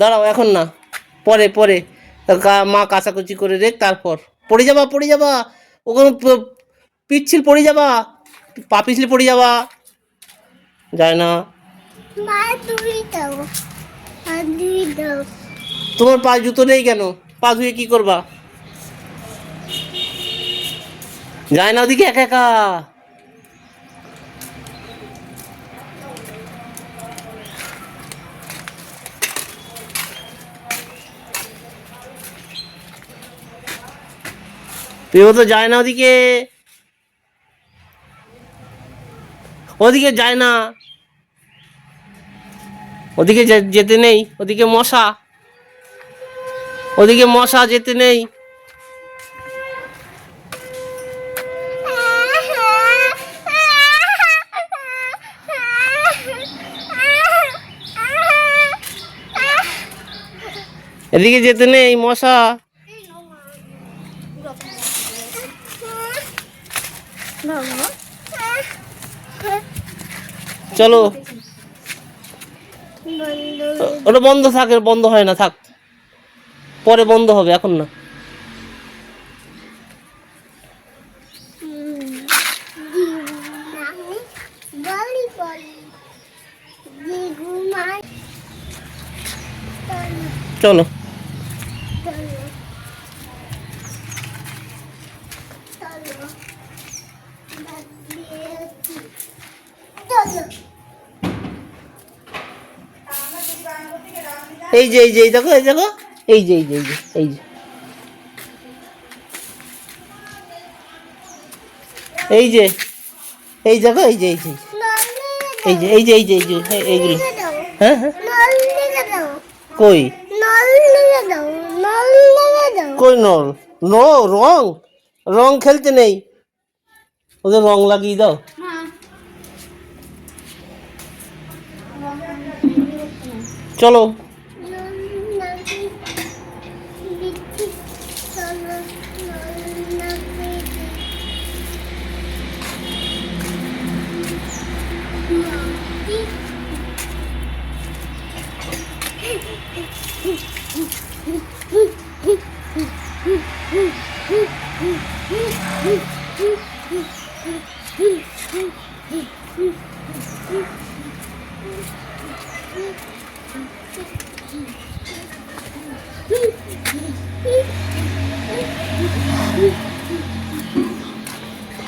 দাঁড়াও এখন না, পরে পরে মা কাচাকুচি করে রেখ, তারপর পড়ে যাবা পড়ে যাবা, ওখানে পিচ্ছিল পড়ে যাবা, পা পিছলে পড়ে যাবা, যায় না। তোমার পায়ে জুতো নেই কেন? পা ধুয়ে কি করবা? যায় না ওদিকে একা একা। তুই তো যায় না ওদিকে, ওদিকে যায় না, ওদিকে যেতে নেই, ওদিকে মশা, ওদিকে মশা, যেতে নেই। এদিকে যেতে নেই, মশা। চলো, ওটা বন্ধ থাক, বন্ধ হয় না, থাক, পরে বন্ধ হবে, এখন না। চলো, এই যে এই যে এই দেখো, এই দেখো, এই যে এই যে এই যে এই যে এই দেখো, এই যে এই যে এই যে এই যে এই যে এই যে এইগুলো, হ্যাঁ হ্যাঁ, কই কই নল, নো রং, রং খেলতে নেই, ওদের রং লাগিয়ে দাও। চলো,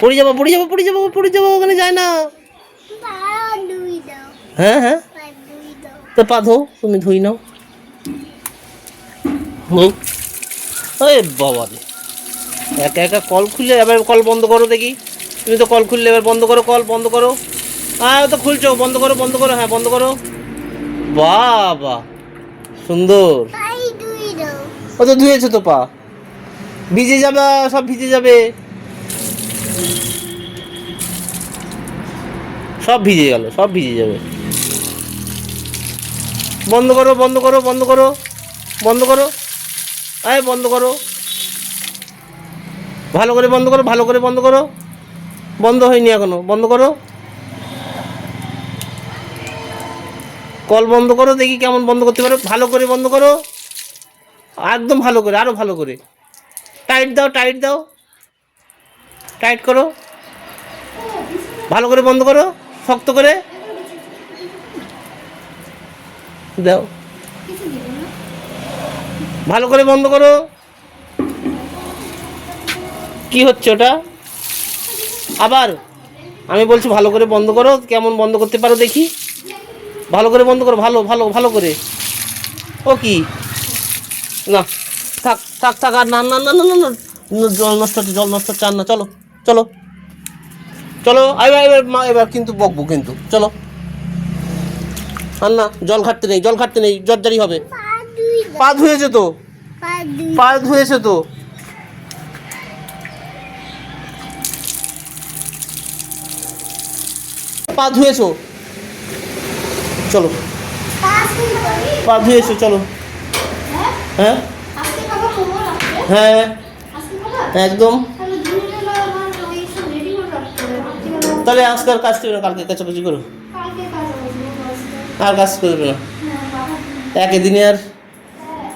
পড়ে যাবো পড়ে যাবো পড়ে যাবো পড়ে যাবো, ওখানে যায় না। হ্যাঁ হ্যাঁ, তো পা ধো, তুমি ধুই নাও। ওই বাবা রে, একা একা কল খুললে, এবার কল বন্ধ করো দেখি, তুমি তো কল খুললে, এবার বন্ধ করো, কল বন্ধ করো। হ্যাঁ তো খুলছো, বন্ধ করো বন্ধ করো, হ্যাঁ বন্ধ করো। বাবা সুন্দর, ও তো ধুয়েছো তো, পা ভিজে যাবে, সব ভিজে যাবে, সব ভিজে গেল, সব ভিজে যাবে। বন্ধ করো বন্ধ করো বন্ধ করো বন্ধ করো, আরে বন্ধ করো, ভালো করে বন্ধ করো, ভালো করে বন্ধ করো, বন্ধ হয়নি এখনো, বন্ধ করো, কল বন্ধ করো দেখি কেমন বন্ধ করতে পারো, ভালো করে বন্ধ করো, একদম ভালো করে, আরো ভালো করে, টাইট দাও টাইট দাও, টাইট করো, ভালো করে বন্ধ করো, শক্ত করে দাও, ভালো করে বন্ধ করো। কি হচ্ছে ওটা? আবার আমি বলছি ভালো করে বন্ধ করো, কেমন বন্ধ করতে পারো দেখি, ভালো করে বন্ধ করো, ভালো ভালো ভালো করে। ও কি না, থাক থাক থাক, আর না না না না না না, জল নষ্ট হচ্ছে, জল নষ্ট হচ্ছে, আর না, চলো চলো চলো, এবার এবার মা, এবার কিন্তু বকবো কিন্তু, চলো, আর না, জল ঘাটতে নেই, জল ঘাটতে নেই, জর্জারি হবে। পা ধুয়েছে তো, পা ধুয়েছে তো, পা ধুয়েছো, চলো, পা ধুয়েছো, চলো, হ্যাঁ হ্যাঁ একদম, তাহলে আজকাল কাজ করো, কালকে কাছাকাছি করো। আর কাজ করবে না হ্যাঁ, বাবা। একই দিনে আর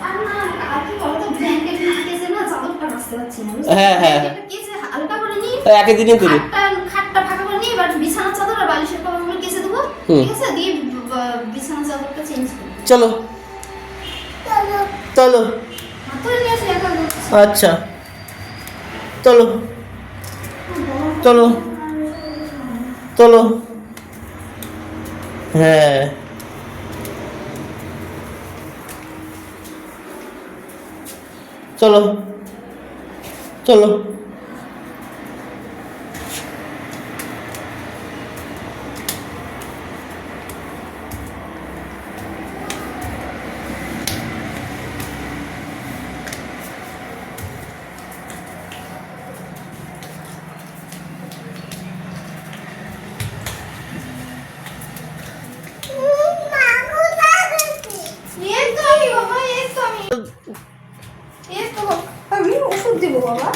আর না, আর কি বলো তো, ব্ল্যাঙ্কেট কেচে না চাদরটা কাচতে পারছি না, বুঝছো? হ্যাঁ, হ্যাঁ। ব্ল্যাঙ্কেটটা কেচে হালকা করে নিই, একই দিনে করি খাটটা ফাঁকা করে নিই, এবার বিছানার চাদর আর বালিশের কভারগুলো কেচে দেবো, হুম। ঠিক আছে? দিয়ে বিছানার চাদরটা চেঞ্জ করবো। চলো চলো হাত ধরে নিয়ে আসি, একা করতেছি। আচ্ছা চলো চলো চলো হ্যাঁ চলো চলো এই তো আমি বাবা, এই তো আমি, এই তো আমি ওষুধ দিব বাবা।